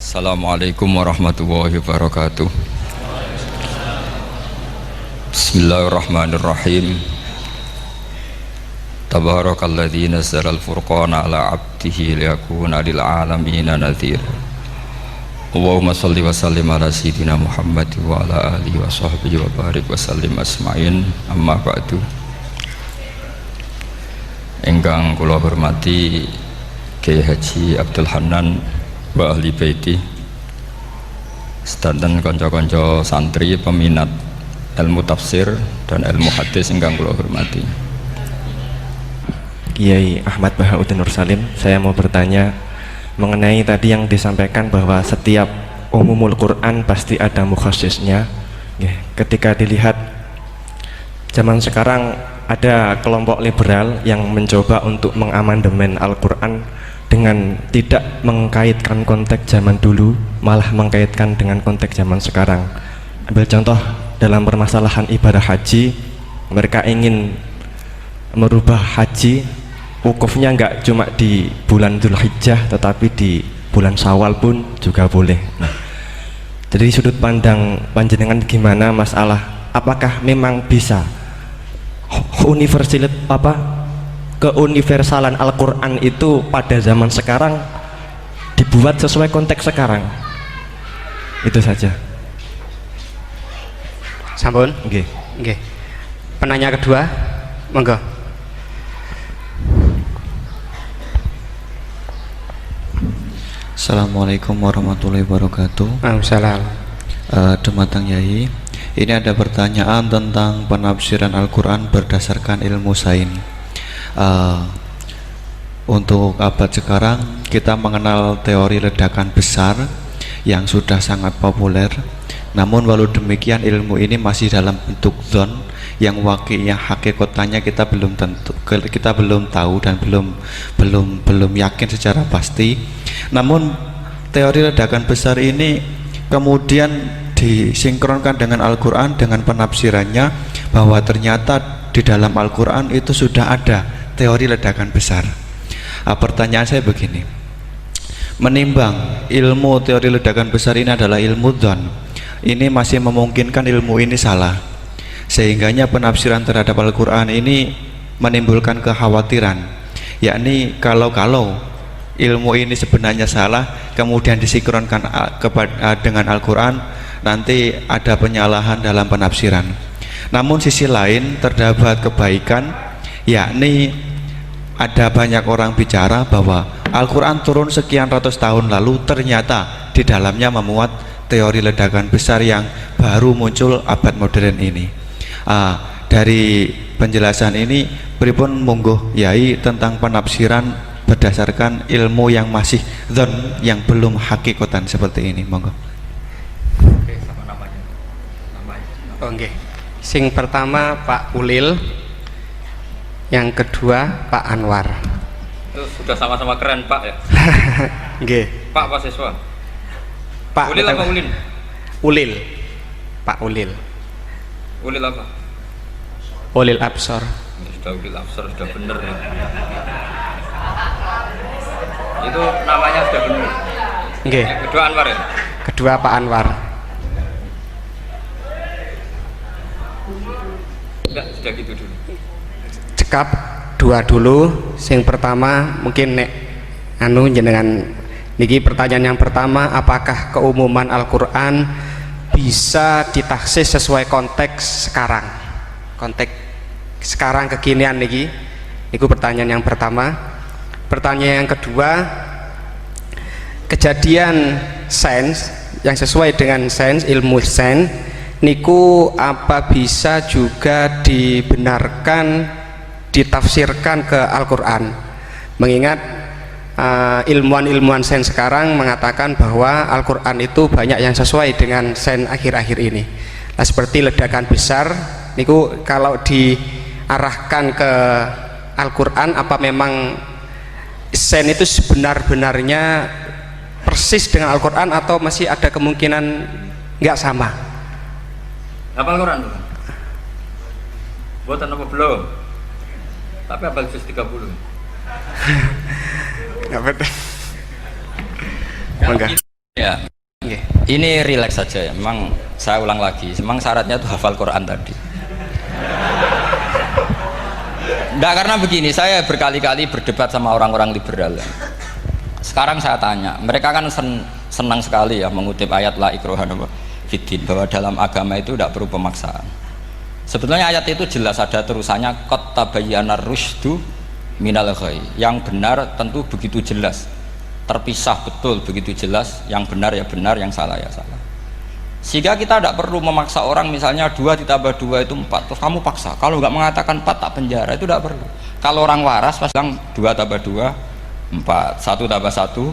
Assalamualaikum warahmatullahi wabarakatuh. Bismillahirrahmanirrahim. Tabarakalladzi nazzala al-furqana ala 'abdihi liyakuna lil 'alamina nadhira. Allahumma shalli wa sallim ala sayyidina Muhammad wa ala alihi wa sahbihi wa barik wa sallim asma'in. Amma ba'du. Ingkang kula hormati Kiai Haji Abdul Hanan wa ahli baiti, sedanten kanca-kanca santri peminat ilmu tafsir dan ilmu hadis ingkang kula hormati. Kiai Ahmad Bahauddin Nur Salim, saya mau bertanya mengenai tadi yang disampaikan bahwa setiap umumul Quran pasti ada mukhassisnya. Ketika dilihat zaman sekarang ada kelompok liberal yang mencoba untuk mengamandemen Al-Quran dengan tidak mengkaitkan konteks zaman dulu, malah mengkaitkan dengan konteks zaman sekarang. Ambil contoh dalam permasalahan ibadah haji, mereka ingin merubah haji wukufnya nggak cuma di bulan Dzulhijjah tetapi di bulan Syawal pun juga boleh. Nah, jadi sudut pandang panjenengan gimana masalah apakah memang bisa keuniversalan Al-Quran itu pada zaman sekarang dibuat sesuai konteks sekarang? Itu saja. Sampun? Nggih. Nggih. Penanya kedua, monggo. Assalamualaikum warahmatullahi wabarakatuh. Waalaikumsalam. Dumateng Yai, ini ada pertanyaan tentang penafsiran Al-Quran berdasarkan ilmu sains. Untuk abad sekarang kita mengenal teori ledakan besar yang sudah sangat populer. Namun walau demikian ilmu ini masih dalam bentuk zon yang wakilnya hakikatnya kita belum tahu dan belum yakin secara pasti. Namun teori ledakan besar ini kemudian disinkronkan dengan Al-Quran dengan penafsirannya bahwa ternyata di dalam Al-Quran itu sudah ada teori ledakan besar. Pertanyaan saya begini, menimbang ilmu teori ledakan besar ini adalah ilmu dzon, ini masih memungkinkan ilmu ini salah, sehingganya penafsiran terhadap Al-Quran ini menimbulkan kekhawatiran, yakni kalau ilmu ini sebenarnya salah kemudian disinkronkan dengan Al-Quran, nanti ada penyalahan dalam penafsiran. Namun sisi lain terdapat kebaikan, yakni ada banyak orang bicara bahwa Al-Quran turun sekian ratus tahun lalu ternyata di dalamnya memuat teori ledakan besar yang baru muncul abad modern ini. Dari penjelasan ini pripun monggo Yai tentang penafsiran berdasarkan ilmu yang masih dzon, yang belum hakikatan seperti ini, monggo. Oke, sama namanya. Oke. Sing pertama Pak Ulil, yang kedua Pak Anwar. Itu sudah sama-sama keren Pak ya. Nggih. Pak Pak siswa. Pak Ulil apa Ulin? Ulil. Pak Ulil. Ulil apa? Ulil Absor. Sudah Ulil Absar, sudah bener ya. Itu namanya sudah bener. Nggih. Yang kedua Anwar ya? Kedua Pak Anwar. Enggak, sudah gitu dulu. Cekap dua dulu. Sing pertama mungkin nek jenengan niki pertanyaan yang pertama, apakah keumuman Al-Quran bisa ditaksis sesuai konteks sekarang, konteks sekarang kekinian niki. Niku pertanyaan yang pertama. Pertanyaan yang kedua, kejadian sains yang sesuai dengan sains, ilmu sains niku apa bisa juga dibenarkan ditafsirkan ke Al-Quran, mengingat ilmuwan-ilmuwan sains sekarang mengatakan bahwa Al-Quran itu banyak yang sesuai dengan sains akhir-akhir ini. Nah, seperti ledakan besar niku kalau diarahkan ke Al-Quran, apa memang sains itu sebenar-benarnya persis dengan Al-Quran atau masih ada kemungkinan nggak sama? Hafal Quran bukan? Buatan apa belum? Tapi hafal juz 30. Nggak betul. Kalau Mangga. Ya, Nggih. ini rileks saja ya. Memang saya ulang lagi, memang syaratnya itu hafal Quran tadi. Enggak, karena begini, saya berkali-kali berdebat sama orang-orang liberal. Sekarang saya tanya, mereka kan senang sekali ya mengutip ayat la ikraha fiddin, bahwa dalam agama itu tidak perlu pemaksaan. Sebetulnya ayat itu jelas ada terusannya qad tabayyana rusydu minal ghayy. Yang benar tentu begitu jelas, terpisah betul begitu jelas, yang benar ya benar, yang salah ya salah. Sehingga kita tidak perlu memaksa orang, misalnya 2 ditambah 2 itu 4, terus kamu paksa, kalau nggak mengatakan 4 tak penjara, itu tidak perlu. Kalau orang waras pas bilang 2 tambah 2 4, 1 tambah 1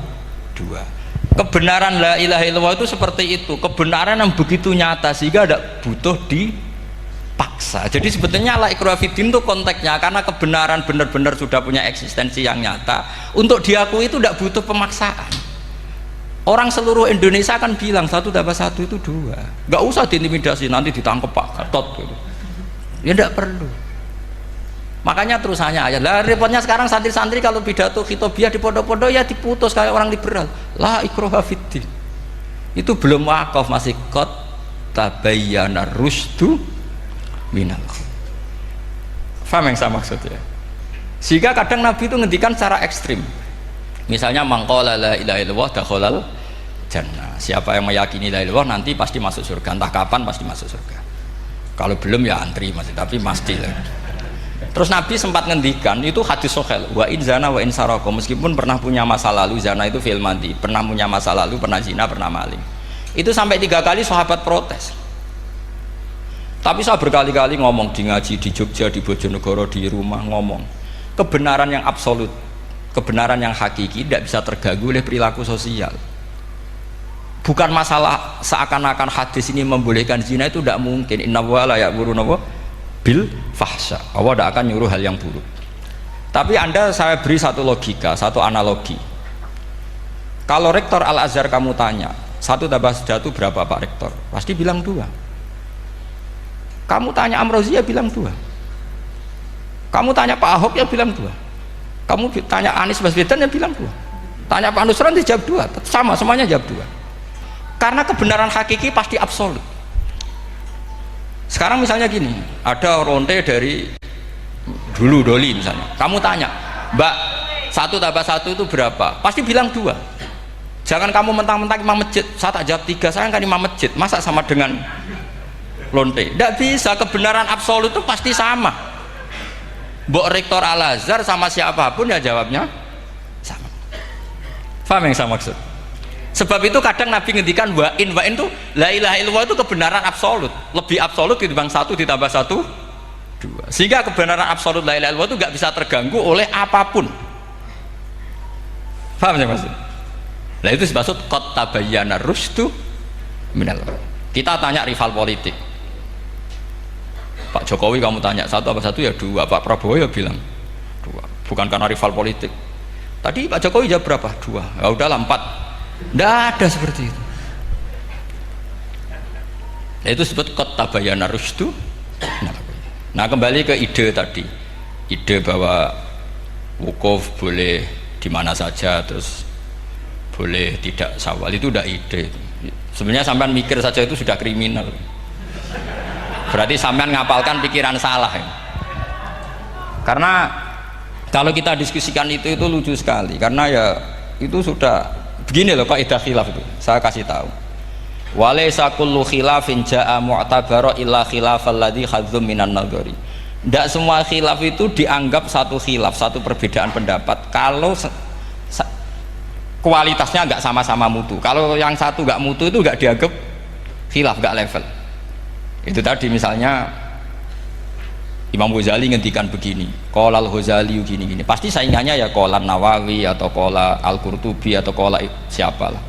2. Kebenaran la ilaha illallah itu seperti itu, kebenaran yang begitu nyata sehingga tidak butuh dipaksa. Jadi sebetulnya la ikraha fiddin itu konteksnya, karena kebenaran benar-benar sudah punya eksistensi yang nyata, untuk diakui itu tidak butuh pemaksaan. Orang seluruh Indonesia kan bilang 1 tambah 1 itu 2, nggak usah diintimidasi nanti ditangkap Pak Gatot gitu. Ya tidak perlu. Makanya terusannya ayat. Lah repotnya sekarang santri-santri kalau pidato khitobiah di pondok-pondok ya diputus kayak orang liberal. La ikraha fiddin. Itu belum wakaf, masih qad tabayyana rusydu minal ghayy. Paham yang saya maksud ya? Sehingga kadang Nabi itu ngendikan secara ekstrim. Misalnya mangqala la ilaha illallah dakhalal jannah. Siapa yang meyakini la ilaha illallah nanti pasti masuk surga. Entah kapan pasti masuk surga. Kalau belum ya antri masih, tapi pasti lah. Terus Nabi sempat ngendikan, itu hadis sahih, wa in zana wa in saraka, meskipun pernah punya masa lalu, zana itu fi'il madhi, pernah punya masa lalu, pernah zina, pernah maling. Itu sampai 3 kali sahabat protes. Tapi saya berkali-kali ngomong di ngaji di Jogja, di Bojonegoro, di rumah ngomong, kebenaran yang absolut, kebenaran yang hakiki tidak bisa terganggu oleh perilaku sosial. Bukan masalah seakan-akan hadis ini membolehkan zina, itu tidak mungkin. Inna wa la ya'muru bil fahsya, Allah tidak akan nyuruh hal yang buruk. Tapi saya beri satu logika, satu analogi. Kalau rektor Al-Azhar kamu tanya 1 tambah 1 berapa Pak Rektor, pasti bilang 2. Kamu tanya Amrozi ya bilang 2. Kamu tanya Pak Ahok ya bilang 2. Kamu tanya Anies Baswedan ya bilang 2. Tanya Pak Nusron dia jawab 2. Sama, semuanya jawab 2. Karena kebenaran hakiki pasti absolut. Sekarang misalnya gini, ada ronte dari dulu Doli misalnya, kamu tanya Mbak 1 tambah 1 itu berapa, pasti bilang 2. Jangan kamu mentang-mentang imam masjid, saya tak jawab 3, saya kan imam masjid, masa sama dengan lonte? Tidak bisa, kebenaran absolut itu pasti sama. Mbok rektor Al-Azhar sama siapapun ya jawabnya sama. Paham yang saya maksud? Sebab itu kadang Nabi ngendikan wa in itu la ilaha illallah itu kebenaran absolut, lebih absolut dibanding 1 ditambah 1 2. Sehingga kebenaran absolut la ilaha illallah itu nggak bisa terganggu oleh apapun. Paham ya maksud? Nah itu maksud qad tabayyana rusydu minal ghayy. Kita tanya rival politik, Pak Jokowi kamu tanya 1 apa 1 ya 2, Pak Prabowo ya bilang 2, bukan karena rival politik. Tadi Pak Jokowi jawab berapa? 2, ya udahlah 4. Tidak ada seperti itu. Nah, itu disebut qad tabayyana rusydu. Nah kembali ke ide tadi, ide bahwa wukuf boleh di mana saja, terus boleh tidak syawal, itu udah ide. Sebenarnya sampean mikir saja itu sudah kriminal. Berarti sampean ngapalkan pikiran salah ya. Karena kalau kita diskusikan itu lucu sekali, karena ya itu sudah begini loh kaidah khilaf itu, saya kasih tahu. Walaysa kullu khilafin jaa mu'tabara illa khilafal ladzi khadzum minan nadhari. Tidak semua khilaf itu dianggap satu khilaf, satu perbedaan pendapat kalau kualitasnya nggak sama-sama mutu. Kalau yang satu nggak mutu itu nggak dianggap khilaf, nggak level. Itu tadi misalnya Imam Ghazali ngendikan begini, qala al-Ghazali gini-gini, pasti saingannya ya qala Nawawi atau qala Al-Qurtubi atau qala siapalah.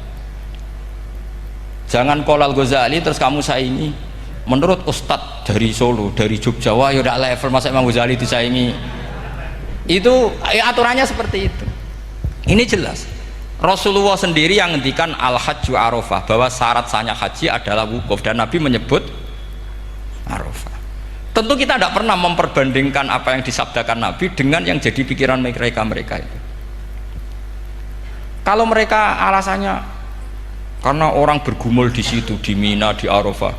Jangan qala al-Ghazali terus kamu saingi menurut Ustadz dari Solo, dari Jogja, wah ya udah level, masa Imam Ghazali disaingi. Itu ya, aturannya seperti itu. Ini jelas Rasulullah sendiri yang ngendikan al-hajju arafah, bahwa syarat sahnya haji adalah wukuf, dan Nabi menyebut arafah. Tentu kita tidak pernah memperbandingkan apa yang disabdakan Nabi dengan yang jadi pikiran mereka itu. Kalau mereka alasannya karena orang bergumul di situ, di Mina, di Arafah,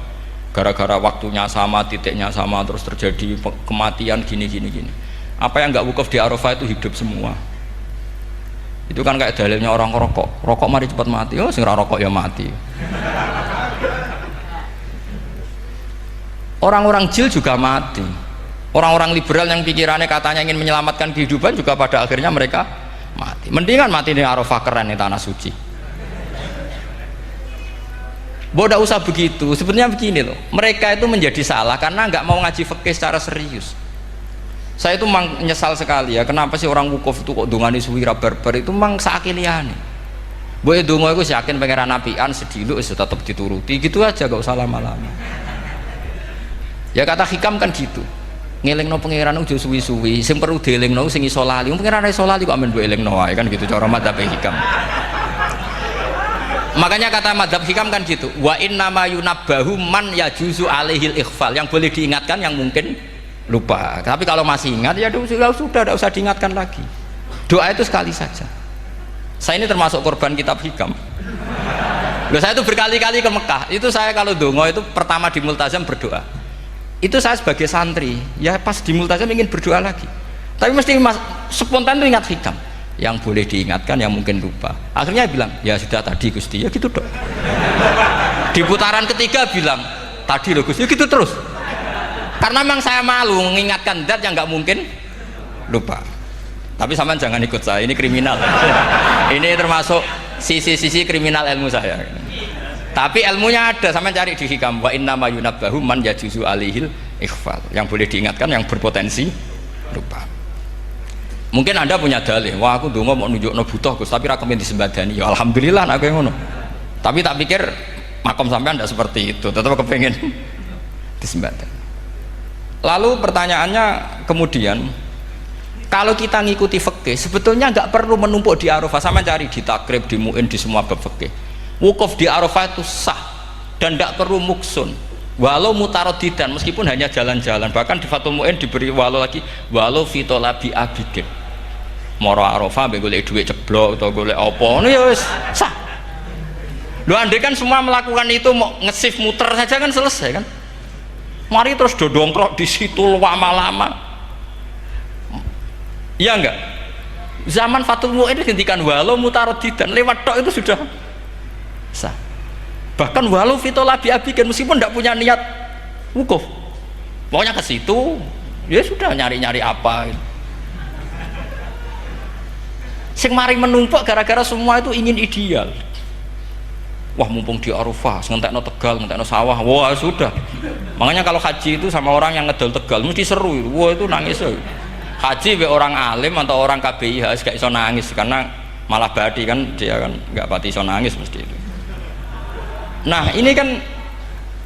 gara-gara waktunya sama, titiknya sama, terus terjadi kematian gini. Apa yang nggak wukuf di Arafah itu hidup semua. Itu kan kayak dalilnya orang rokok mari cepat mati. Oh, sing rokok ya mati. Orang-orang jil juga mati. Orang-orang liberal yang pikirannya katanya ingin menyelamatkan kehidupan juga pada akhirnya mereka mati. Mendingan mati di Arafah, keren di tanah suci. Bodoh usah begitu. Sebenarnya begini loh, mereka itu menjadi salah karena nggak mau ngaji fikih secara serius. Saya itu memang menyesal sekali ya, kenapa sih orang wukuf itu kok dongani suwira barbar itu memang sakiliane. Boy dongo itu yakin pangeran apian sedilu itu tetap dituruti gitu aja, gak usah lama-lama. Ya kata hikam kan gitu. Ngelingno pangeran ujo suwi-suwi, sing perlu dielingno sing iso lali. Pangeran iso lali kok amen mbok elingno wae kan gitu cara madzhab hikam. Makanya kata madzhab hikam kan gitu. Wa inna ma yunabbahu man yajuzu alaihil ikhfal. Yang boleh diingatkan yang mungkin lupa, tapi kalau masih ingat ya sudah tidak usah diingatkan lagi. Doa itu sekali saja. Saya ini termasuk korban kitab hikam. Loh, saya itu berkali-kali ke Mekah. Itu saya kalau dongo itu pertama di multazam berdoa. Itu saya sebagai santri ya pas di multazam ingin berdoa lagi, tapi mesti spontan itu ingat hikam. Yang boleh diingatkan yang mungkin lupa. Akhirnya bilang ya sudah tadi Gusti, ya gitu dok. Di putaran ketiga bilang tadi loh Gusti, ya gitu terus. Karena memang saya malu mengingatkan zat yang nggak mungkin lupa. Tapi sampean jangan ikut saya, ini kriminal. Ini termasuk sisi-sisi kriminal ilmu saya. Tapi ilmunya ada, sampean cari di hikam. Wa inna ma yunabbahu man yajuzu alihil ikhfal. Yang boleh diingatkan yang berpotensi lupa. Mungkin Anda punya dalih, wah aku dongo mau nunjukno butuh Gus, tapi ra kepen disembadani. Ya alhamdulillah aku yang ngono. Tapi tak pikir makom sampean tidak seperti itu, tetap kepengen disembadani. Lalu pertanyaannya kemudian, kalau kita ngikuti fikih sebetulnya nggak perlu menumpuk di Arafah. Sama cari di takrib, di mu'in, di semua bab fikih. Wukuf di Arafah itu sah dan tidak perlu muksun. Walau mutarodidan, meskipun hanya jalan-jalan. Bahkan di Fathul Mu'in diberi walau lagi, walau fitolabi abidin. Moro Arafah golek duit ceblok atau golek apa, ini ya wis sah. Loh, andai kan semua melakukan itu mau ngesif muter saja kan selesai kan. Mari terus dodongkrok di situ lama-lama. Iya enggak? Zaman Fathul Mu'in dihentikan walau mutarodidan, lewat tok itu sudah sah. Bahkan walau fitolabi abikan, meskipun tidak punya niat wukuf, pokoknya ke situ ya sudah nyari-nyari apa. Sing mari menumpuk gara-gara semua itu ingin ideal. Wah mumpung di Arafah, ngentekno Tegal, ngentekno sawah, wah sudah. Makanya kalau haji itu sama orang yang ngedol Tegal mesti seru itu, wah itu nangis. Haji be orang alim atau orang KBIH gak iso nangis karena malah badi kan, dia kan nggak pati iso nangis mesti itu. Nah ini kan,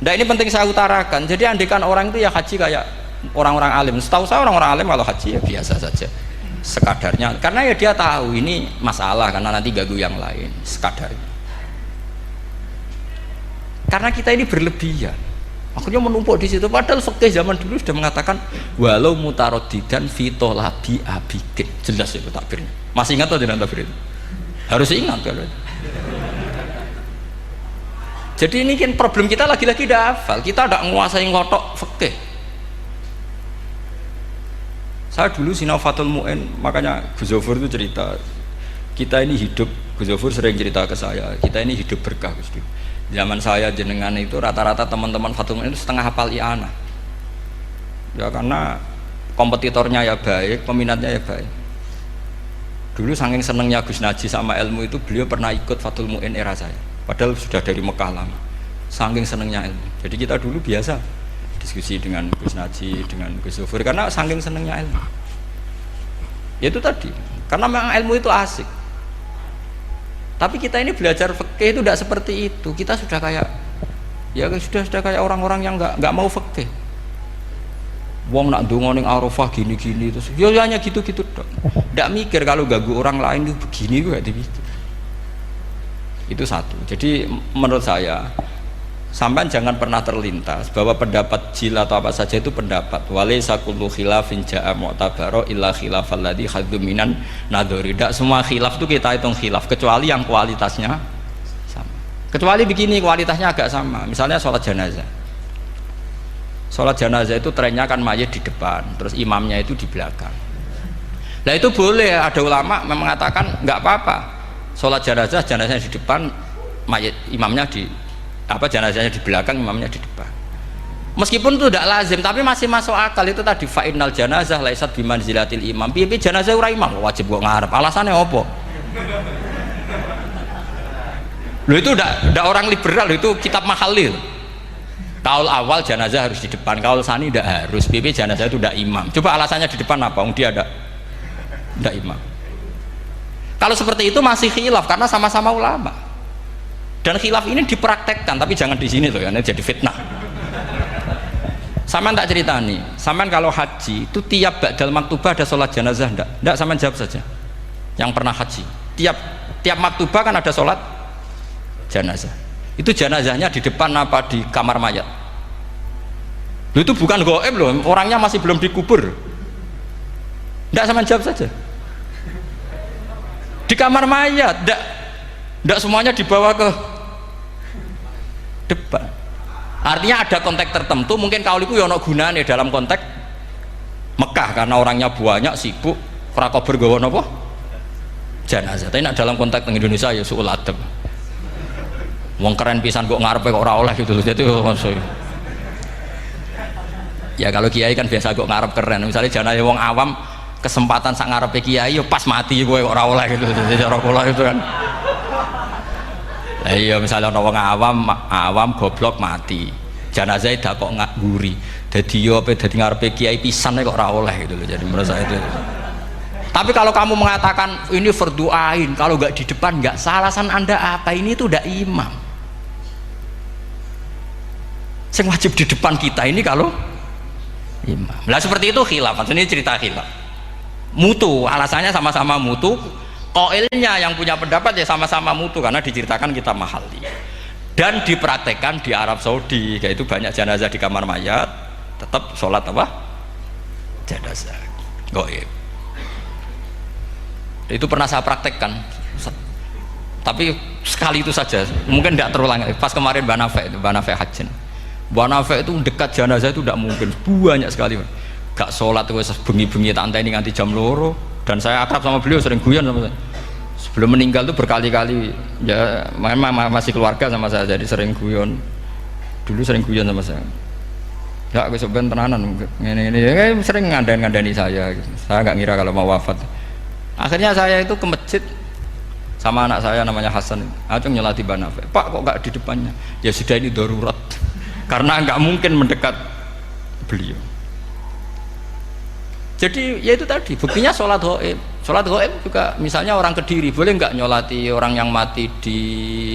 nah ini penting saya utarakan. Jadi andikan orang itu ya haji kayak orang-orang alim. Setahu saya orang-orang alim kalau haji ya biasa saja, sekadarnya. Karena ya dia tahu ini masalah karena nanti ganggu yang lain, sekadarnya. Karena kita ini berlebihan, akhirnya menumpuk di situ. Padahal fikih zaman dulu sudah mengatakan walau mutarodidan fitolabi abike, jelas itu takbirnya. Masih ingat atau tidak takbir itu? Harus ingat kalau. Jadi ini kan problem kita lagi-lagi tidak hafal, kita tidak menguasai ngotok fikih. Saya dulu sinau Fathul Mu'in, makanya Gus Zofur itu cerita, kita ini hidup, Gus Zofur sering cerita ke saya, kita ini hidup berkah Gus. Zaman saya jenengan itu rata-rata teman-teman Fathul Mu'in itu setengah hafal i'anah. Ya karena kompetitornya ya baik, peminatnya ya baik. Dulu saking senengnya Gus Naji sama ilmu itu, beliau pernah ikut Fathul Mu'in era saya. Padahal sudah dari Mekah lama. Saking senengnya ilmu. Jadi kita dulu biasa diskusi dengan Gus Naji, dengan Gus Zofur karena saking senengnya ilmu. Ya itu tadi. Karena memang ilmu itu asik. Tapi kita ini belajar fikih itu tidak seperti itu. Kita sudah kayak ya sudah kayak orang-orang yang nggak mau fikih. Wong nak ndonga ning Arafah gini-gini terus ya hanya gitu-gitu dok. Ndak mikir kalau ganggu orang lain itu begini kok kayak gitu. Itu satu. Jadi menurut saya sampean jangan pernah terlintas bahwa pendapat jil atau apa saja itu pendapat. Walaysa kullu khilafin ja'a mu'tabaro illa khilafal ladzi haddu minan nadhari. Tidak semua khilaf itu kita hitung khilaf kecuali yang kualitasnya sama. Kecuali begini, kualitasnya agak sama. Misalnya sholat jenazah. Sholat jenazah itu trennya kan mayit di depan, terus imamnya itu di belakang. Nah itu boleh, ada ulama mengatakan nggak apa-apa. Sholat jenazah, jenazahnya di depan, mayit imamnya di jenazahnya di belakang, imamnya di depan. Meskipun itu tidak lazim, tapi masih masuk akal. Itu tadi fa'innal janazah laisat bimanzilatil imam. Piye jenazah ora imam wajib kok ngarep. Alasannya apa? Loh itu udah orang liberal, itu kitab Mahalil. Kaul awal jenazah harus di depan, kaul sani tidak harus. Piye jenazah itu tidak imam. Coba alasannya di depan apa? Dia tidak imam. Kalau seperti itu masih khilaf karena sama-sama ulama. Dan khilaf ini dipraktekkan, tapi jangan di sini loh ya, ini jadi fitnah. Saman tak cerita nih, saman kalau haji itu tiap ba'dal maktubah ada sholat jenazah enggak? Enggak, saman jawab saja. Yang pernah haji, tiap maktubah kan ada sholat jenazah. Itu jenazahnya di depan apa di kamar mayat? Loh, itu bukan goib loh, orangnya masih belum dikubur. Enggak, saman jawab saja. Di kamar mayat, enggak semuanya dibawa ke depan. Artinya ada konteks tertentu, mungkin kauliku ya ono gunane dalam konteks Mekah karena orangnya banyak, sibuk, ora kober gawa napa? Jenazah. Tapi nak dalam konteks Indonesia ya suul adab. Wong keren pisan kok ngarepe kok ora oleh gitu loh. Jadi ya kalau kiai kan biasa kok ngarep keren. Misalnya jenazah wong awam kesempatan sak ngarepe kiai ya pas mati kowe kok ora oleh gitu. Jadi cara kula itu kan. Lah iya misalnya ana wong awam goblok mati. Jenazah dak kok nguri. Dadi yo ape dadi ngarepe kiai pisan kok ora oleh gitu loh. Jadi menurut saya itu. Tapi kalau kamu mengatakan ini fardhu ain, kalau enggak di depan enggak salah, alasan Anda apa? Ini itu udah imam. Yang wajib di depan kita ini kalau imam. Lah seperti itu khilaf. Ini cerita khilaf. Mutu, alasannya sama-sama mutu. Qailnya yang punya pendapat ya sama-sama mutu karena diceritakan kita mahali. Dan dipraktekkan di Arab Saudi, yaitu banyak jenazah di kamar mayat, tetap sholat apa? Jenazah. Gaib. Itu pernah saya praktekkan. Tapi sekali itu saja, mungkin tidak terulang. Pas kemarin Banafe Hajin. Banafe itu dekat jenazah itu tidak mungkin, banyak sekali. Gak sholat itu bengi-bengi tak anteni nganti jam 2. Dan saya akrab sama beliau, sering guyon sama saya. Sebelum meninggal tuh berkali-kali ya masih keluarga sama saya, jadi sering guyon. Dulu sering guyon sama saya. Ya aku sebenarnya tenanan ini sering ngandani saya gitu. Saya nggak ngira kalau mau wafat. Akhirnya saya itu ke masjid sama anak saya namanya Hasan. Acung nyelati Banafe. Pak kok nggak di depannya? Ya sudah ini darurat. Karena nggak mungkin mendekat beliau. Jadi ya itu tadi buktinya sholat gaib. Sholat gaib juga misalnya orang Kediri boleh nggak nyolati orang yang mati di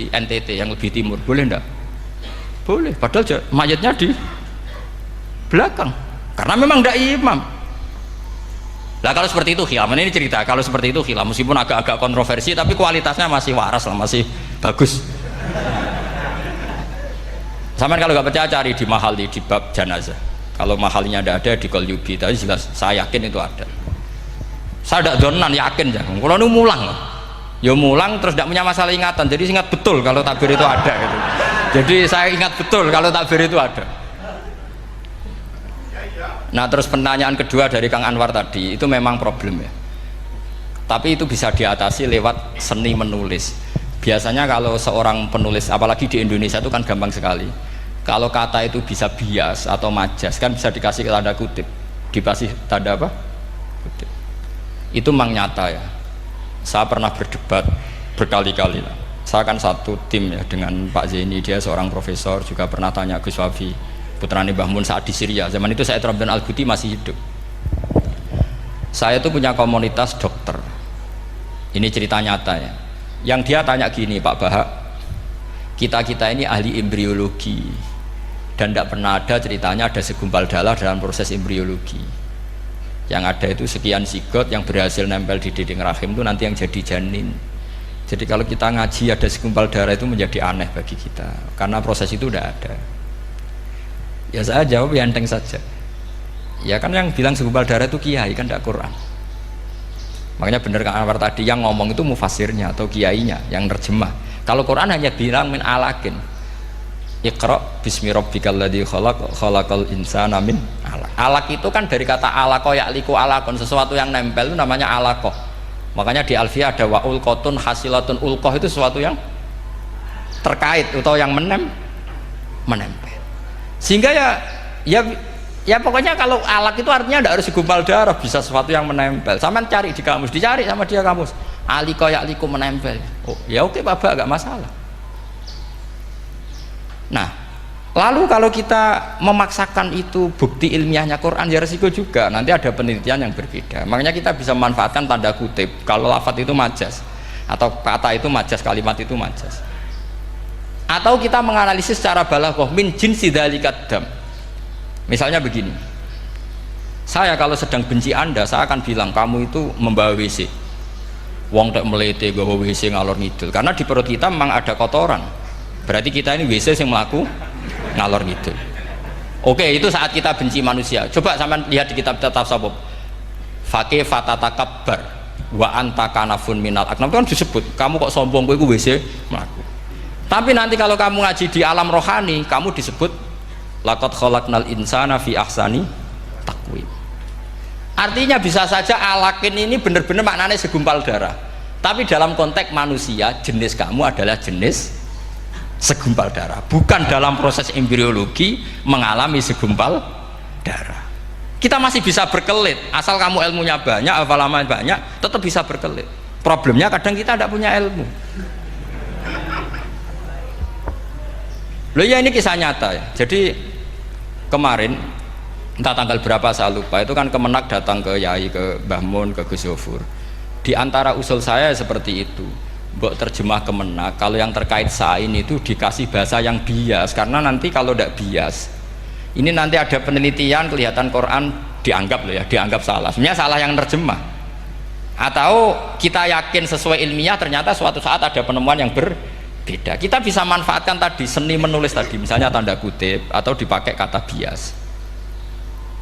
NTT yang lebih timur, boleh nggak? Boleh, padahal mayatnya di belakang karena memang nggak imam. Lah kalau seperti itu khilaf, ini cerita kalau seperti itu khilaf meskipun agak-agak kontroversi tapi kualitasnya masih waras lah, masih bagus. Sampai kalau nggak percaya cari di Mahali di bab jenazah. Kalau mahalnya ada di Qalyubi, tapi jelas saya yakin itu ada. Saya tidak donan yakin ya. Kalau nu mulang, ya mulang terus tidak punya masalah ingatan. Jadi ingat betul kalau takbir itu ada. Gitu. Jadi saya ingat betul kalau takbir itu ada. Nah terus pertanyaan kedua dari Kang Anwar tadi itu memang problem ya. Tapi itu bisa diatasi lewat seni menulis. Biasanya kalau seorang penulis, apalagi di Indonesia itu kan gampang sekali. Kalau kata itu bisa bias atau majas kan bisa dikasih tanda kutip, dikasih tanda apa? Kutip. Itu memang nyata ya. Saya pernah berdebat berkali-kali lah. Saya kan satu tim ya dengan Pak Zaini, dia seorang profesor, juga pernah tanya Gus Wafi, putrane Mbah Mun saat di Syria. Zaman itu saya Ramdan Al-Guti masih hidup. Saya itu punya komunitas dokter. Ini cerita nyata ya. Yang dia tanya gini, Pak Bahak, kita ini ahli embriologi. Dan tidak pernah ada ceritanya ada segumpal darah dalam proses embriologi. Yang ada itu sekian zigot yang berhasil nempel di dinding rahim itu nanti yang jadi janin. Jadi kalau kita ngaji ada segumpal darah itu menjadi aneh bagi kita karena proses itu tidak ada. Ya saya jawab ya enteng saja. Ya kan yang bilang segumpal darah itu kiai kan tidak Quran. Makanya benar Kang Anwar tadi yang ngomong itu mufasirnya atau kiainya yang nerjemah. Kalau Quran hanya bilang min alakin. Iqra bismi rabbikal ladzi khalaq khalaqal insana min alaq. Alaq itu kan dari kata alaqa ya'liku alaqon, sesuatu yang nempel itu namanya alaqah. Makanya di Alfiyah ada wa ulqatun hasilatun, ulqah itu sesuatu yang terkait atau yang menempel. Sehingga ya pokoknya kalau alaq itu artinya tidak harus segumpal darah, bisa sesuatu yang menempel. Sama cari di kamus, dicari sama dia kamus. Alika ya'liku menempel. Oh, ya oke Bapak, enggak masalah. Nah, lalu kalau kita memaksakan itu bukti ilmiahnya Quran, ya resiko juga. Nanti ada penelitian yang berbeda. Makanya kita bisa memanfaatkan tanda kutip. Kalau lafadz itu majas, atau kata itu majas, kalimat itu majas. Atau kita menganalisis secara balaghah min jinsi dzalikat dam. Misalnya begini. Saya kalau sedang benci Anda, saya akan bilang kamu itu membawa WC. Wong tak melete gawa WC ngalor ngidul. Karena di perut kita memang ada kotoran. Berarti kita ini WC yang melaku ngalor ngidul. Oke, itu saat kita benci manusia. Coba sampean lihat di kitab tasawuf. Faqih fatatakabbar wa anta kanafun minal aknam, kan disebut kamu kok sombong, kowe iku WC melaku. Tapi nanti kalau kamu ngaji di alam rohani, kamu disebut laqad khalaqnal insana fi ahsani taqwim. Artinya bisa saja alakin ini benar-benar maknanya segumpal darah. Tapi dalam konteks manusia, jenis kamu adalah jenis segumpal darah, bukan dalam proses embriologi mengalami segumpal darah. Kita masih bisa berkelit, asal kamu ilmunya banyak, hafalannya banyak, tetap bisa berkelit. Problemnya kadang kita tidak punya ilmu. Loh ya, ini kisah nyata ya. Jadi kemarin entah tanggal berapa saya lupa, itu kan Kemenak datang ke Yai, ke Mbah Mun, ke Gus Yofur. Di antara usul saya seperti itu, mbok terjemah Kemenak, kalau yang terkait sain itu dikasih bahasa yang bias, karena nanti kalau tidak bias, ini nanti ada penelitian kelihatan Quran dianggap loh ya, dianggap salah. Sebenarnya salah yang terjemah. Atau kita yakin sesuai ilmiah, ternyata suatu saat ada penemuan yang berbeda. Kita bisa manfaatkan tadi seni menulis tadi, misalnya tanda kutip atau dipakai kata bias.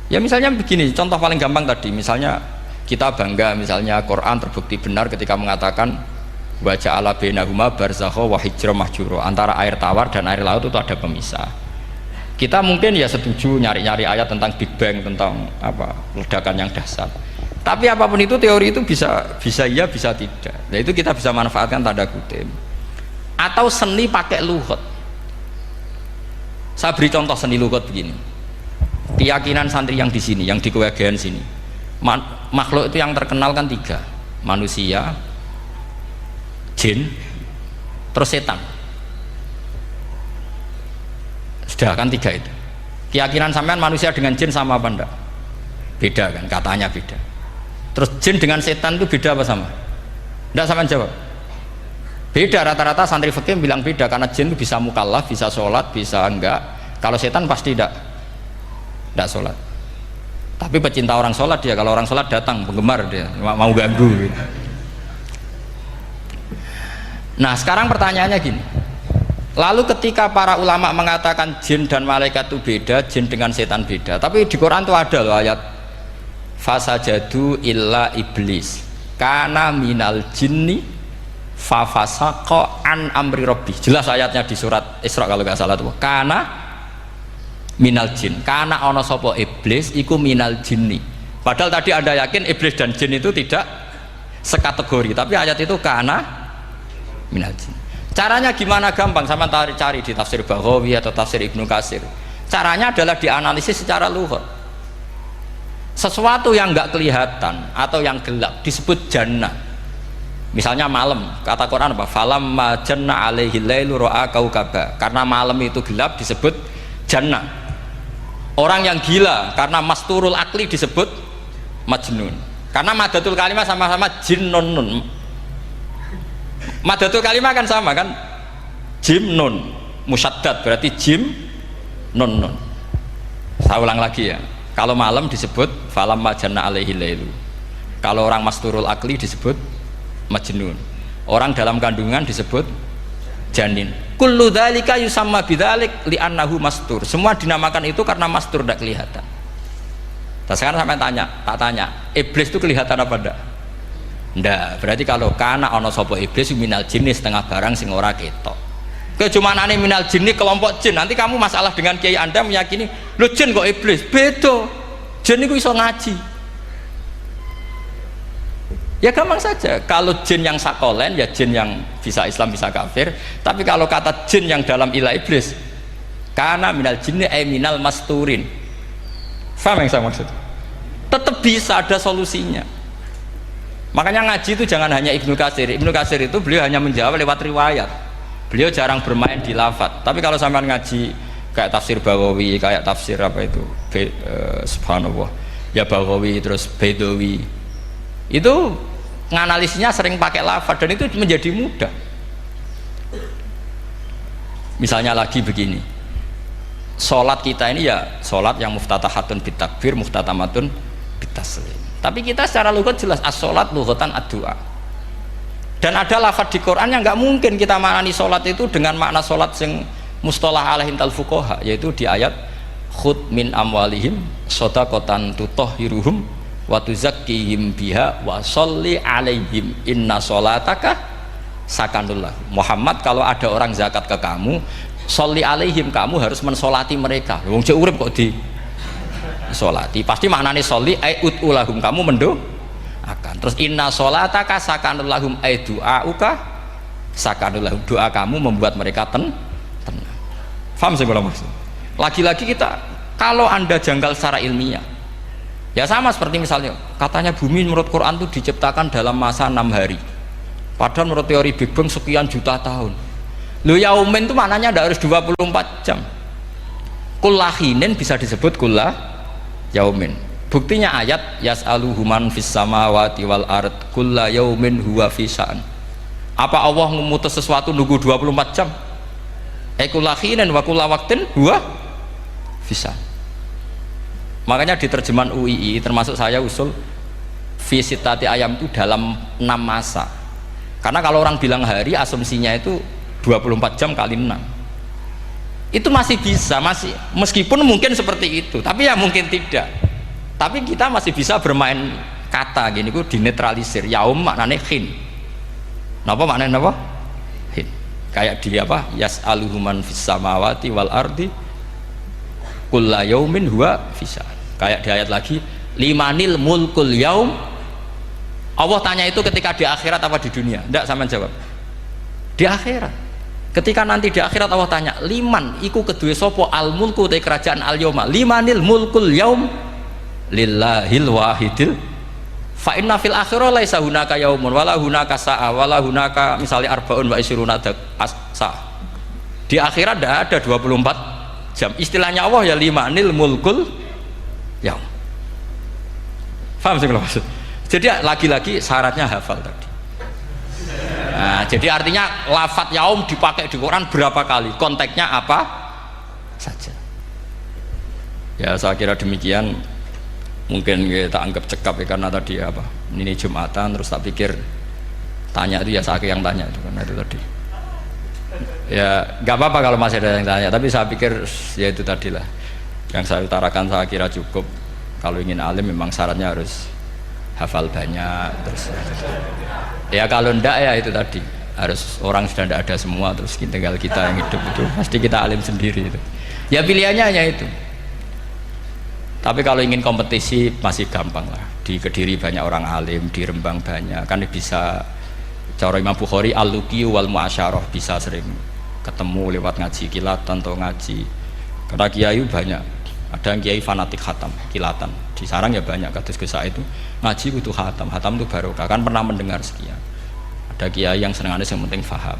Ya misalnya begini, contoh paling gampang tadi, misalnya kita bangga misalnya Quran terbukti benar ketika mengatakan wa ja'ala bainahuma barzakha wa hijra mahjura, antara air tawar dan air laut itu ada pemisah. Kita mungkin ya setuju nyari-nyari ayat tentang Big Bang, tentang apa ledakan yang dahsyat. Tapi apapun itu teori itu bisa iya bisa tidak. Nah itu kita bisa manfaatkan tanda kutip. Atau seni pakai lughat. Saya beri contoh seni lughat begini. Keyakinan santri yang di sini, yang di kewegean sini, makhluk itu yang terkenal kan 3, manusia, jin, terus setan. Sudah kan 3 itu. Keyakinan sampean manusia dengan jin sama apa enggak? Beda kan, katanya beda. Terus jin dengan setan itu beda apa sama? Enggak, sampean jawab. Beda, rata-rata santri fikih bilang beda, karena jin itu bisa mukallaf, bisa sholat, bisa enggak. Kalau setan pasti enggak sholat. Tapi pecinta orang sholat dia, kalau orang sholat datang penggemar dia, mau ganggu. Nah sekarang pertanyaannya gini, lalu ketika para ulama mengatakan jin dan malaikat itu beda, jin dengan setan beda, tapi di Quran itu ada loh ayat fasajadu illa iblis kana minal jinni fafasaqa an amri rabbi. Jelas ayatnya di surat Isra kalau nggak salah tuh, kana minal jin, karena ono sopo iblis iku minal jinni. Padahal tadi Anda yakin iblis dan jin itu tidak sekategori, tapi ayat itu karena minal jin. Caranya gimana? Gampang, sama cari di tafsir Baghawi atau tafsir Ibnu Katsir. Caranya adalah dianalisis secara lughat. Sesuatu yang nggak kelihatan atau yang gelap disebut jannah. Misalnya malam, kata Quran apa? Falamma janna alaihi lailu ra'a kaukaba. Karena malam itu gelap disebut jannah. Orang yang gila karena masturul akli disebut majnun. Karena madatul kalimah sama-sama jinnun. Madatul kalimah kan sama kan? Jim nun musyaddad berarti jim nun nun. Saya ulang lagi ya. Kalau malam disebut falam majanna alaihi lailu. Kalau orang masturul akli disebut majnun. Orang dalam kandungan disebut janin. Kullu dzalika yusamma bidzalik li'annahu mastur. Semua dinamakan itu karena mastur, tidak kelihatan. Nah, sekarang sampai tak tanya, iblis itu kelihatan apa enggak? Ndak, berarti kalau kana ana sapa iblis minal jinni setengah barang sing ora ketok. Kecumanane minal jinni kelompok jin. Nanti kamu masalah dengan kiai Anda meyakini, "Lho jin kok iblis?" Beda. Jin iku iso ngaji. Ya gampang saja. Kalau jin yang sakolen ya jin yang bisa Islam bisa kafir. Tapi kalau kata jin yang dalam ilah iblis, kana minal jinni ay minal masturin. Faham yang saya maksud? Tetap bisa ada solusinya. Makanya ngaji itu jangan hanya Ibnu Katsir. Ibnu Katsir itu beliau hanya menjawab lewat riwayat. Beliau jarang bermain di lafadz. Tapi kalau sampean ngaji kayak tafsir Baghawi, kayak tafsir apa itu, subhanallah, ya Baghawi terus Bedawi, itu nganalisnya sering pakai lafadz dan itu menjadi mudah. Misalnya lagi begini, sholat kita ini ya sholat yang muftatahatun bitakbir, muftatamatun bitaslim. Tapi kita secara lughat jelas as-sholat lughatan ad-du'a. Dan ada lafadz di Quran yang nggak mungkin kita maknani sholat itu dengan makna sholat yang mustalah alaihim tal fuqaha, yaitu di ayat khud min amwalihim shadaqatan tutahhiruhum wa tuzakkihim biha wa sholli alaihim inna sholataka sakanul lahum. Muhammad, kalau ada orang zakat ke kamu, sholli alaihim, kamu harus mensolati mereka. Wong cek urip kok di solati, pasti maknanya sholli ay ut'ulahum, kamu mendoakan. Terus inna sholataka sakanul lahum ay du'auka sakanul lahum, doa kamu membuat mereka tenang. Faham saya belum maksud? Lagi-lagi kita, kalau anda janggal secara ilmiah, ya sama seperti misalnya katanya bumi menurut Quran itu diciptakan dalam masa 6 hari, padahal menurut teori Big Bang sekian juta tahun. Lo yaumin itu maknanya tidak harus 24 jam. Kullahinin bisa disebut kullah yaumin. Buktinya ayat yas'aluhu man fis samawati wal ard kulla yaumin huwa fi sya'an. Apa Allah memutus sesuatu nunggu 24 jam? Kullahinin wa kulla waqtin huwa fi sya'an. Makanya di terjemahan UII termasuk saya usul fi sitati ayam itu dalam 6 masa. Karena kalau orang bilang hari asumsinya itu 24 jam kali 6. Itu masih bisa, masih meskipun mungkin seperti itu, tapi ya mungkin tidak. Tapi kita masih bisa bermain kata gini, ku dinetralisir. Yaum maknanya khin. Napa maknanya napa? Khin. Kayak di apa? Yas'aluhu man fis samawati wal ardi kulla yaumin huwa fisa. Kayak di ayat lagi, limanil mulkul yaum. Allah tanya itu ketika di akhirat apa di dunia? Enggak, sama jawab. Di akhirat. Ketika nanti di akhirat Allah tanya, liman iku kedue sopo al mulku te kerajaan al yauma, limanil mulkul yaum lillahil wahidil fa inna fil akhirah laisa hunaka yaumun wala hunaka sa'a wala hunaka misalnya arbaun wa isruna sa'a. Di akhirat tidak ada 24 jam. Istilahnya Allah ya limanil mulkul yaum. Paham sih kalau maksud? Jadi lagi-lagi syaratnya hafal tadi. Nah, jadi artinya lafadz yaum dipakai di Quran berapa kali, konteksnya apa saja. Ya saya kira demikian. Mungkin kita anggap cekap ya, karena tadi apa ini Jumatan, terus tak pikir tanya itu ya saya yang tanya itu karena itu tadi. Ya nggak apa-apa kalau masih ada yang tanya, tapi saya pikir ya itu tadilah yang saya utarakan. Saya kira cukup. Kalau ingin alim memang syaratnya harus hafal banyak, terus ya kalau ndak ya itu tadi harus orang sudah ndak ada semua, terus tinggal kita yang hidup itu pasti kita alim sendiri itu. Ya pilihannya hanya itu. Tapi kalau ingin kompetisi masih gampang lah. Di Kediri banyak orang alim, di Rembang banyak, kan bisa. Cara Imam Bukhari al-luqi wal mu'asyarah, bisa sering ketemu lewat ngaji kilatan atau ngaji. Karena kiai banyak. Ada yang kiai fanatik khatam, kilatan. Di sarang ya banyak, kados Gus itu ngaji butuh khatam. Khatam itu barokah, kan pernah mendengar sekian. Ada kiai yang senangannya yang penting faham.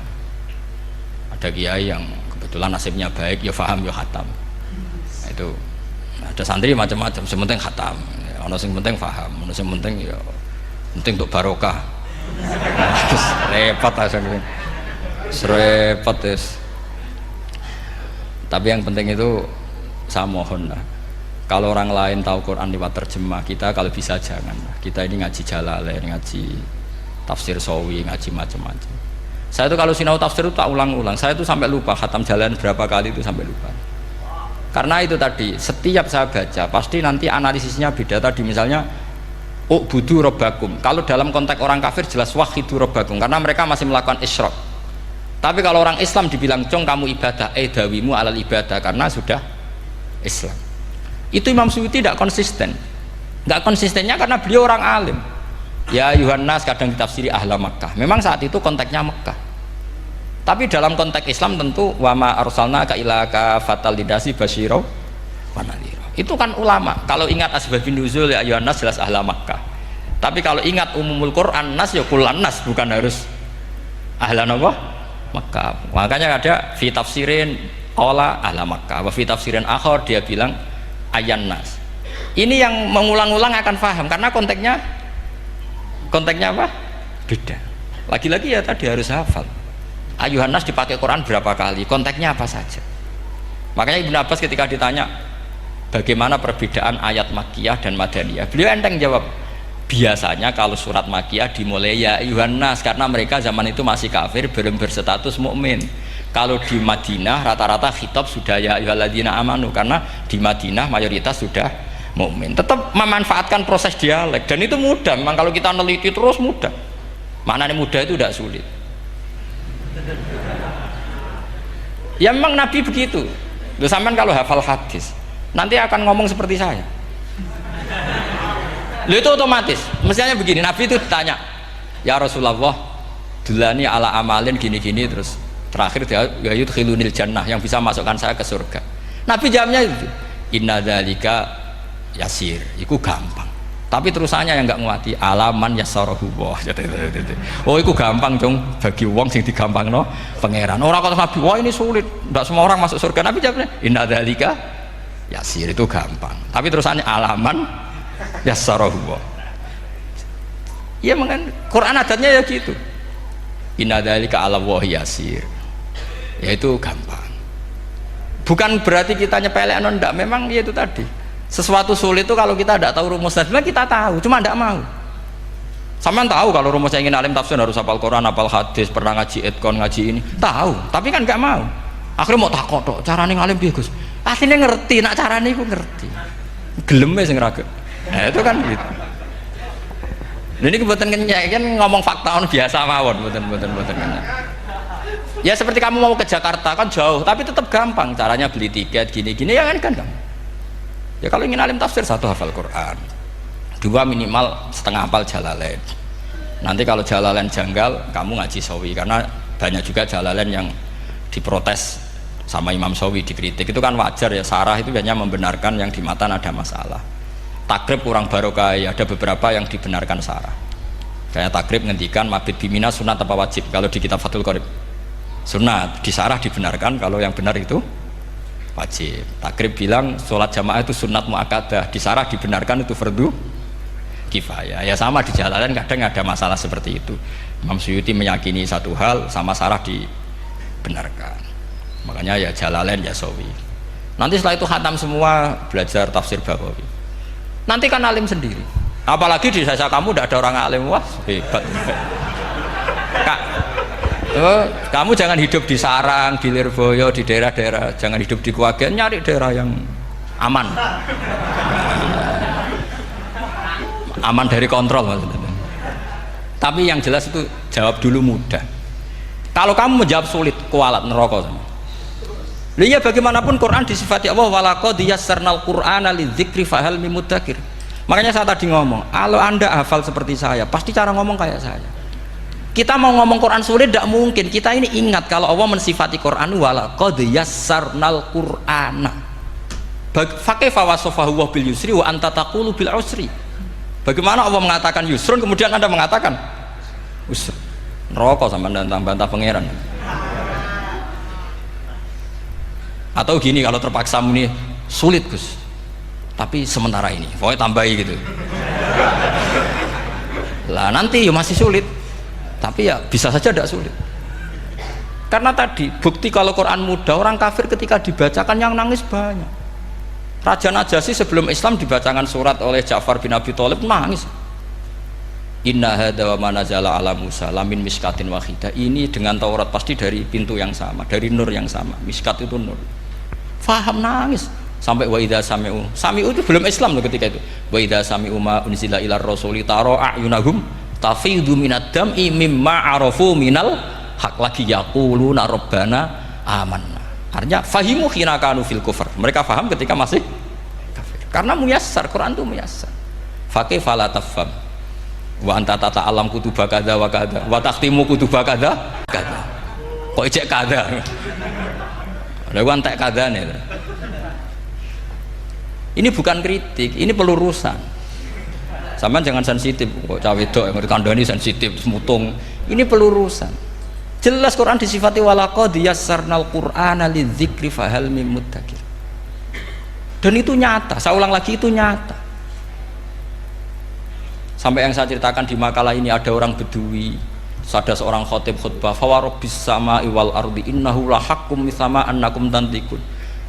Ada kiai yang kebetulan nasibnya baik, ya faham ya khatam. Nah, itu ada santri macam-macam, yang penting khatam. Ya, ono sing penting faham, ono sing penting ya penting untuk barokah. Terus repot asalnya. Repot terus. Tapi yang penting itu saya mohon lah, kalau orang lain tahu Quran lewat terjemah, kita kalau bisa jangan. Kita ini ngaji Jalalain, ngaji tafsir Sawi, ngaji macam-macam. Saya itu kalau sinau tafsir itu tak ulang-ulang. Saya itu sampai lupa khatam Jalalain berapa kali, itu sampai lupa. Karena itu tadi, setiap saya baca pasti nanti analisisnya beda. Tadi misalnya u'budu rabbakum. Kalau dalam konteks orang kafir jelas wahidu rabbakum karena mereka masih melakukan isyrak. Tapi kalau orang Islam dibilang cong kamu ibadah, dawimu alal ibadah karena sudah Islam. Itu Imam Suyuti tidak konsisten. Nggak konsistennya karena beliau orang alim. Ya Yuhannas kadang ditafsiri ahla Makkah. Memang saat itu konteksnya Makkah. Tapi dalam konteks Islam tentu wama arsalnaka illa kafatal lidasi basyira wa nadhira. Itu kan ulama. Kalau ingat asbabun nuzul ya Yuhannas jelas ahla Makkah. Tapi kalau ingat umumul Quran nas ya kullan nas, bukan harus ahla apa? Makkah. Makanya ada fi tafsirin qala ahla Makkah, wa fi tafsirin akhar dia bilang ayan nas. Ini yang mengulang-ulang akan paham karena konteksnya apa? Beda. Lagi-lagi ya tadi harus hafal. Ayuhan nas dipakai Quran berapa kali? Konteksnya apa saja? Makanya Ibnu Abbas ketika ditanya bagaimana perbedaan ayat Makkiyah dan Madaniyah, beliau enteng jawab, biasanya kalau surat Makkiyah dimulai ya ayuhan nas karena mereka zaman itu masih kafir, belum berstatus mukmin. Kalau di Madinah rata-rata khitab sudah ya ayyuhalladzina amanu karena di Madinah mayoritas sudah mukmin. Tetap memanfaatkan proses dialek dan itu mudah. Memang kalau kita neliti terus mudah. Maknanya mudah itu tidak sulit. Ya memang Nabi begitu. Loh, sampean kalau hafal hadis nanti akan ngomong seperti saya. Loh, itu otomatis. Mestinya begini, Nabi itu ditanya, ya Rasulullah, dulani ala amalin gini-gini, terus terakhir dia yudkhilunil jannah, yang bisa masukkan saya ke surga. Nabi jawabnya itu, inna dzalika yasir, itu gampang. Tapi terusannya yang nggak nguati alaman yassarahu wah. Oh itu gampang dong bagi wong sing digampangno pangeran. Orang kata Nabi, wah ini sulit, tidak semua orang masuk surga. Nabi jawabnya inna dzalika yasir, itu gampang. Tapi terusannya alaman yassarahu wah. Ya mengen Quran adatnya ya gitu. Inna dzalika ala wahi yasir. Ya itu gampang. Bukan berarti kita nyepelekno, ndak, memang ya itu tadi. Sesuatu sulit itu kalau kita tidak tahu rumusnya, sebenarnya kita tahu, cuma tidak mau. Sampean tahu kalau rumusnya ingin alim tafsir harus hafal Quran, hafal hadis, pernah ngaji etkon, ngaji ini, tahu, tapi kan nggak mau. Akhirnya mau takut tok, carane ngalim piye Gus? Asline ngerti, nak carane iku ngerti. Geleme sing raga. Nah, itu kan gitu. Ini kebetulan kenyek kan ngomong fakta biasa mawon, betul kenyek. Ya seperti kamu mau ke Jakarta kan jauh, tapi tetap gampang. Caranya beli tiket gini-gini ya kan gampang. Ya kalau ingin alim tafsir, satu hafal Quran, dua minimal setengah hafal Jalalain. Nanti kalau Jalalain janggal, kamu ngaji Sawi, karena banyak juga Jalalain yang diprotes sama Imam Sawi, dikritik. Itu kan wajar ya, sarah itu hanya membenarkan yang di matan ada masalah. Takrib kurang barokah, ya ada beberapa yang dibenarkan sarah. Kayak takrib ngendikan mabit bimina sunat apa wajib, kalau di kitab Fathul Qorib sunat, di sarah dibenarkan, kalau yang benar itu wajib. Takrib bilang sholat jamaah itu sunat muakkadah, di sarah dibenarkan itu fardu kifayah. Ya sama di Jalalain kadang ada masalah seperti itu. Imam Suyuti meyakini satu hal, sama sarah dibenarkan. Makanya ya Jalalain ya Sawi. Nanti setelah itu khatam semua, belajar tafsir Baghawi. Nanti kan alim sendiri. Apalagi di desa kamu tidak ada orang alim, wah hebat. Kak, kamu jangan hidup di sarang, di Lirboyo, di daerah-daerah, jangan hidup di Kuwagen, nyari daerah yang aman, aman dari kontrol maksudnya. Tapi yang jelas itu jawab dulu mudah. Kalau kamu menjawab sulit, kualat neraka sama. Iya bagaimanapun Quran disifati Allah walaqad yassarnal Qur'ana lidzikri fahal mim mudzakir. Makanya saya tadi ngomong, kalau Anda hafal seperti saya, pasti cara ngomong kayak saya. Kita mau ngomong Quran sulit tidak mungkin. Kita ini ingat kalau Allah mensifati Quran walaqad yassarnal Qur'ana. Fakaifa wasafahu wa bil yusri wa anta taqulu bil usri. Bagaimana Allah mengatakan yusrun kemudian Anda mengatakan usr. Neraka sama bantah pangeran. Atau gini, kalau terpaksa muni sulit Gus, tapi sementara ini pokoknya tambahi gitu lah, nanti ya masih sulit, tapi ya bisa saja tidak sulit. Karena tadi bukti kalau Quran mudah, orang kafir ketika dibacakan yang nangis banyak. Raja Najasyi sebelum Islam dibacakan surat oleh Ja'far bin Abi Thalib nangis. Inna hadza wa ma nazala ala Musa lamin miskatin wahidah. Ini dengan Taurat pasti dari pintu yang sama, dari nur yang sama. Miskat itu nur. Faham, nangis. sampai wa idza sami'u itu belum Islam loh ketika itu. Wa idza sami'u ma unzila ilar rasuli tara a'yunahum tafidu minad dam'i mimma arafu minal haq, lagi yaquluna rabbana amanna. Artinya fahimu khina kanu fil kufr, mereka faham ketika masih kafir karena muyassar, Quran itu muyassar. Faqih fala tafham wa anta tata alam kutuba kada wa kada wa takhtimu kutuba kada kada, kok ijek kada lha ku antek kadane. Ini bukan kritik, ini pelurusan. Sampean jangan sensitif kok cawe wedok yang kandhani sensitif terus mutung. Ini pelurusan. Jelas Quran disifati walaqad yassarnal qur'ana lidzikri fahal mim muddakir. Dan itu nyata, saya ulang lagi, itu nyata. Sampai yang saya ceritakan di makalah ini, ada orang Bedui, ada seorang khotib khutbah, fawarabbis sama'i wal ardi innahu lahaqqum mithama annakum tantikun.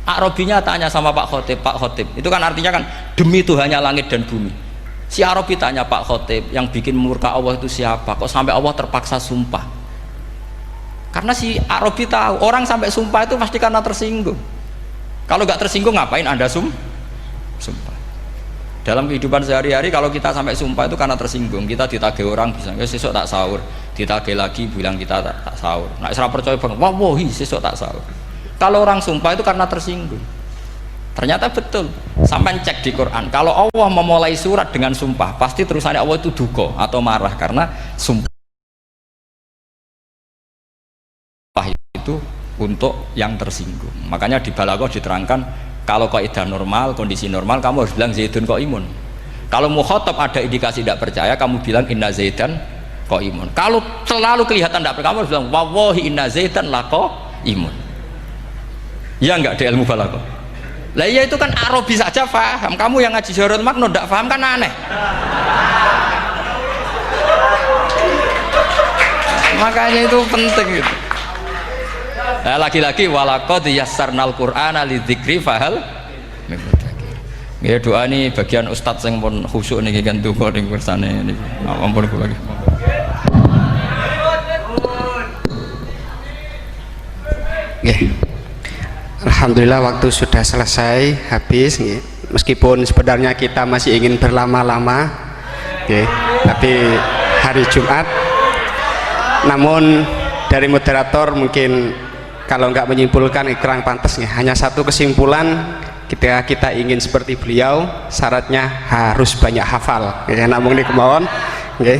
Arabinya tanya sama Pak Khotib, itu kan artinya kan demi Tuhannya langit dan bumi. Si Arabi tanya Pak Khotib, yang bikin murka Allah itu siapa? Kok sampai Allah terpaksa sumpah? Karena si Arabi tahu orang sampai sumpah itu pasti karena tersinggung. Kalau nggak tersinggung ngapain Anda sumpah? Dalam kehidupan sehari-hari kalau kita sampai sumpah itu karena tersinggung. Kita ditagih orang bisa, sesuk tak sahur, ditagih lagi bilang kita tak sahur. Nah, serap percaya banget, wallahi sesuk tak sahur. Kalau orang sumpah itu karena tersinggung. Ternyata betul. Sampai cek di Quran, kalau Allah memulai surat dengan sumpah, pasti terusannya Allah itu duka atau marah karena sumpah itu untuk yang tersinggung. Makanya di Balaghah diterangkan, kalau kaidah normal, kondisi normal, kamu harus bilang Zaidun qaimun. Kalau mukhatab ada indikasi tidak percaya, kamu bilang inna Zaidan qaimun. Kalau selalu kelihatan tidak percaya, kamu harus bilang wallahi inna Zaidan laqaimun. Ya enggak di ilmu balaghah. Lah iya itu kan Arabi saja paham. Kamu yang ngaji Jahrul Makno tidak paham kan aneh. Makanya itu penting itu. Nah, lagi-lagi walaqad yassarnal qur'ana lidzikri fahal mim muddakir. Nggih doa ini bagian ustaz sing pun khusyuk niki kan donga ning kersane niki. Ampun kula nggih. Nggih. Alhamdulillah waktu sudah selesai, habis nggih. Meskipun sebenarnya kita masih ingin berlama-lama nggih, tapi hari Jumat. Namun dari moderator mungkin kalau nggak menyimpulkan kurang pantas nih. Hanya satu kesimpulan, kita ingin seperti beliau, syaratnya harus banyak hafal. Ya, namun ini kemauan, okay.